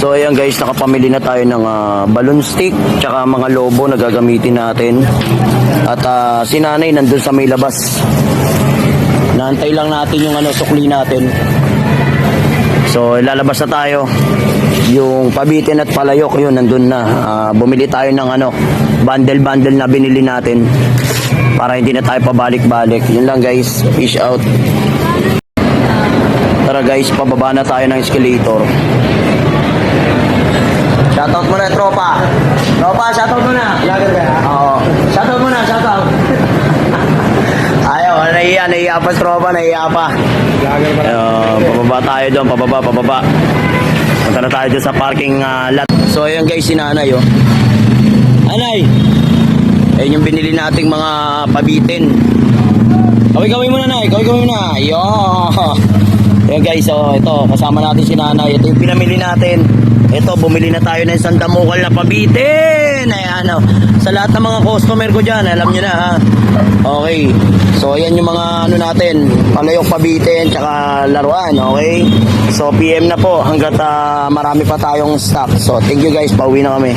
So ayan guys, nakapamili na tayo ng balloon stick tsaka mga lobo na gagamitin natin. At si nanay nandun sa may labas. Naantay lang natin yung sukli natin. So lalabas na tayo. Yung pabitin at palayok yun nandun na. Bumili tayo ng bundle na binili natin para hindi na tayo pabalik-balik. Yun lang guys, fish out. Tara guys, pababa na tayo ng escalator. Shoutout muna tropa. Tropa, shoutout muna. Lager ba? Oo. Shoutout muna, shoutout. Ayaw, nahiya pa tropa, nahiya pa. Lager ba? Pababa tayo doon, pababa. Punta na tayo doon sa parking lot. So ayan guys, si nanay oh. Anay, ayun yung binili nating mga pabitin. Kaway muna nay, kaway muna. Yo. Ayan guys, so ito, kasama natin si nanay. Ito yung pinamili natin. Ito, bumili na tayo ng isang damukal na pabitin. Ayan, sa lahat ng mga customer ko dyan, alam nyo na ha. Okay, so ayan yung mga natin, palayok pabitin, tsaka laruan, okay? So PM na po hanggat marami pa tayong stock. So thank you guys, pauwi na kami.